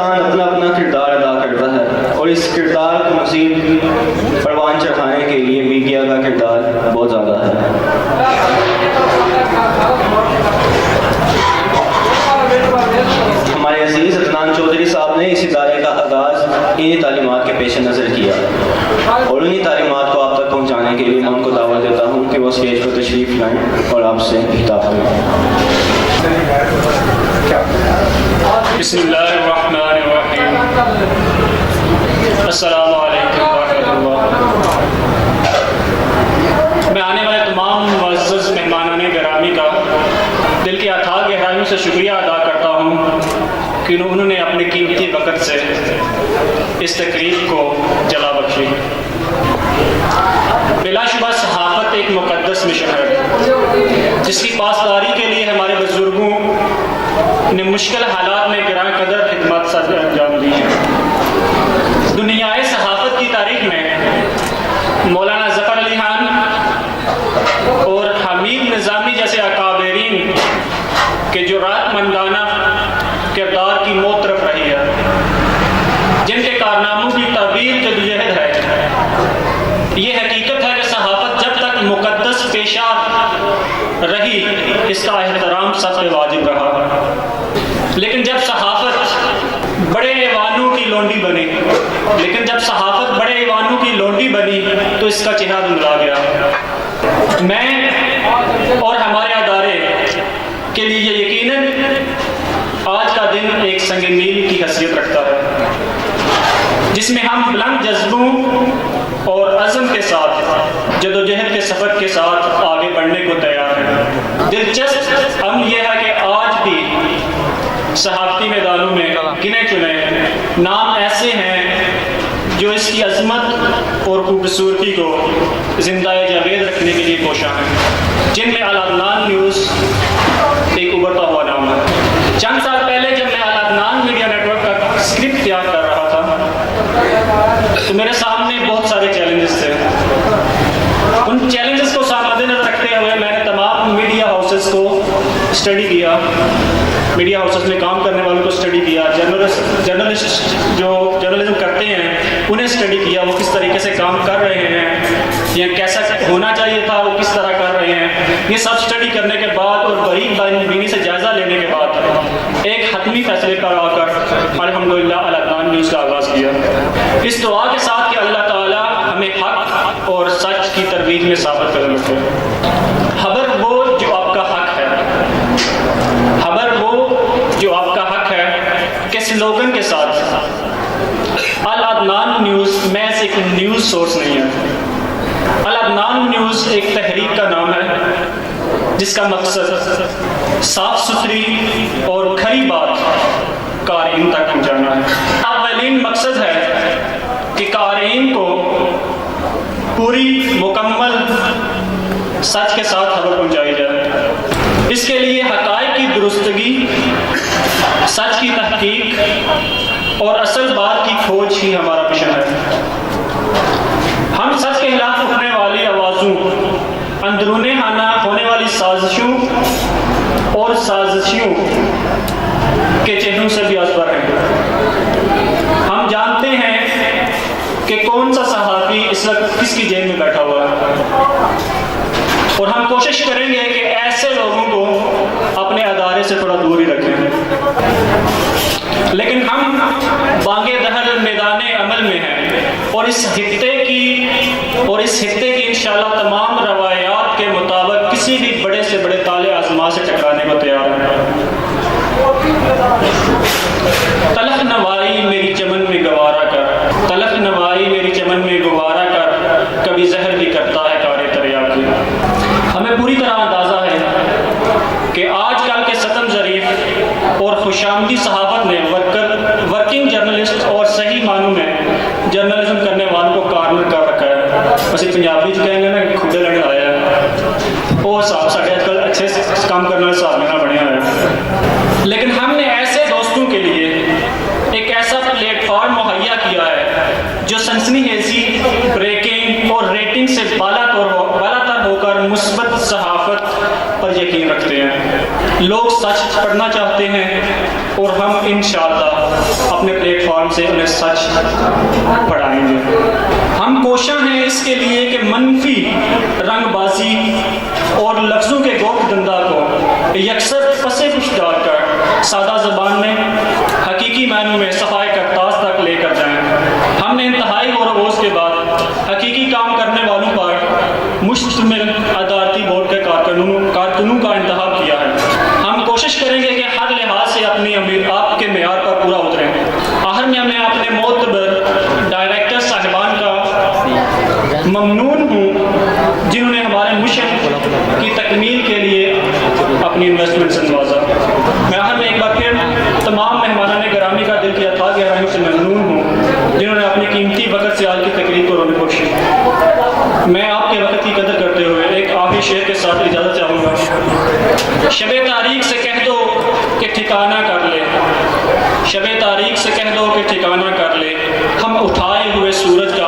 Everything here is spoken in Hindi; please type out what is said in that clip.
इंसान अपना अपना किरदार अदा करता है और इस किरदार को मज़ीद परवान चढ़ाने के लिए मीडिया का किरदार बहुत ज़्यादा है। हमारे अजीज़ अदनान चौधरी साहब ने इस इदारे का आगाज़ इन्हीं तालीमात के पेश नज़र किया और उन्हीं तालीमात को आप तक पहुँचाने के लिए मैं उनको दावत देता हूँ कि वो स्टेज पर तशरीफ़ लाएँ और आपसे खिताब करें। बिस्मिल्लाहिर्रहमानिर्रहीम। अस्सलामु अलैकुम वरहमतुल्लाह। मैं आने वाले तमाम मुअज़्ज़ज़ मेहमानाने गिरामी का दिल की अथाह गहराइयों से शुक्रिया अदा करता हूँ कि उन्होंने अपने कीमती वक़्त से इस तकरीब को जला बख्शी। बिलाशुबा सहाफ़त एक मुक़द्दस मिशन है जिसकी पासदारी के लिए हमारे बुज़ुर्गों ने मुश्किल हालात में गिरां कदर खिदमत से अंजाम दी है। दुनियाए सहाफ़त की तारीख में मौलाना ज़फ़र अली खान और हमीद निज़ामी जैसे अकाबरीन के जुर्अतमंदाना किरदार की मौत तरफ रही है, जिनके कारनामों की तबीर जदोजहद है। ये हकीकत है कि सहाफ़त जब तक मुक़द्दस पेशा रही इसका एहतराम सब पे वाजिब रहा, लेकिन जब सहाफ़त बड़े ऐवानों की लोंडी बनी तो इसका चेहरा धुंधला गया। मैं और हमारे अदारे के लिए ये यकीनन आज का दिन एक संग मील की हैसियत रखता है, जिसमें हम बुलंद जज्बों और अज़्म के साथ जदोजहद के सफ़र के साथ आगे बढ़ने को तैयार हैं। दिलचस्प अमल यह है कि आज भी सहाफ़ती मैदानों में गिने चुने नाम ऐसे हैं जो इसकी अज़मत और खूबसूरती को ज़िंदा जावेद रखने के लिए कोशा हैं, जिनमें अल अदनान न्यूज़ एक उभरता हुआ नाम है। चंद साल पहले जब मैं अल अदनान मीडिया नेटवर्क का स्क्रिप्ट तैयार कर रहा था तो मेरे सामने बहुत सारे चैलेंजेस थे। उन चैलेंजेस को मद्देनज़र रखते हुए मैंने तमाम मीडिया हाउसेस को स्टडी किया, मीडिया हाउसेस में काम करने वालों को स्टडी किया, जर्नलिस्ट जो जर्नलिज्म करते हैं उन्हें स्टडी किया, वो किस तरीके से काम कर रहे हैं या कैसा होना चाहिए था वो किस तरह कर रहे हैं। ये सब स्टडी करने के बाद और बारीक बीनी से जायज़ा लेने के बाद एक हतमी फैसले पर आकर अल्हम्दुलिल्लाह अल अदनान न्यूज़ का आगाज़ किया, इस दुआ के साथ कि अल्लाह ताला हमें हक़ और सच की तरवीज में साबित कदम रखे। खबर वो जो आपका हक़ है, खबर वो जो आपका हक़ है के स्लोगन के साथ अल अदनान न्यूज़ महज एक न्यूज़ सोर्स नहीं है। अल अदनान न्यूज़ एक तहरीक का नाम है जिसका मकसद साफ सुथरी और खरी बात क़ारीन तक पहुँचाना है। अव्वलीन मकसद है कि क़ारीन को पूरी मुकम्मल सच के साथ खबर पहुँचाई जाए। इसके लिए हक़ाइक़ की दुरुस्तगी, सच की तहक़ीक़ और असल बात की खोज ही हमारा मिशन है। हम सच के खिलाफ उठने वाली आवाज़ों, अंदरूने खाना होने वाली साजिशों और साजिशियों के चेहरों से भी असबर हैं। हम जानते हैं कि कौन सा सहाफ़ी इस वक्त किसकी जेब में बैठा हुआ है और हम कोशिश करेंगे कि ऐसे लोगों को अपने अदारे से थोड़ा दूर ही रखें। लेकिन हम बांगे दहर मैदाने अमल में हैं और इस हित्ते की इंशाअल्लाह तमाम रवायात के मुताबिक किसी भी बड़े से बड़े ताले आज़मा से टकराने को तैयार हैं। तलख नवाई मेरी चमन में गवारा कर, तलख नवाई मेरी चमन में गवारा कर, कभी जहर भी करता है कारे दरिया की। हमें पूरी तरह अंदाज़ा है कि आजकल के सतम ज़रीफ़ और खुशामदी सहाफ़त ने वर्किंग जर्नलिस्ट और सही मानों में जर्नलिज्म करने वालों को कॉर्नर कर रखा है। वैसे पंजाबी कहेंगे ना खुदे लड़ने आया है और साहब साढ़े आजकल अच्छे काम करने वाले साहब ना बने हुए हैं। लेकिन हमने ऐसे दोस्तों के लिए एक ऐसा प्लेटफॉर्म मुहैया किया है जो सनसनीखेज़ी, ब्रेकिंग और रेटिंग से बालातर होकर मुस्बत सहाफ़त पर पर यकीन रखते हैं। लोग सच पढ़ना चाहते हैं और हम इंशाअल्लाह अपने प्लेटफॉर्म से उन्हें सच पढ़ाएंगे। हम कोशिश हैं इसके लिए कि मनफी रंगबाजी और लफ्ज़ों के गोपदंदा को यकसर पसे कुछ डालकर सादा ज़बान में हकीकी मायनों में सफाई करताज तक लेकर जाएं। हमने इंतहाई गौर व के बाद हकीकी काम करने वालों पर मुश्तमिल अदालती बोर्ड के कारकुनों का इंतखाब किया है। हम कोशिश करेंगे कि हर लिहाज से अपनी आपके मेयार पर पूरा उतरें। आखिर में मैं अपने मोतबर डायरेक्टर साहिबान का ममनून हूँ जिन्होंने हमारे मिशन की तकमील के लिए अपनी इन्वेस्टमेंट से नवाजा। मैं आखिर में एक बार फिर तमाम मेहमानान गिरामी का दिल की अथाह गहराइयों से ममनून हूँ जिन्होंने अपनी कीमती वक्त से आज की तकरीब को रोने कोशिश। मैं आपके वक्त की कदर करते हुए एक आखिरी शेर के साथ इजाज़त चाहूँगा। शब तारीख से कह दो कि ठिकाना कर ले, शब तारीख से कह दो कि ठिकाना कर ले, हम उठाए हुए सूरज का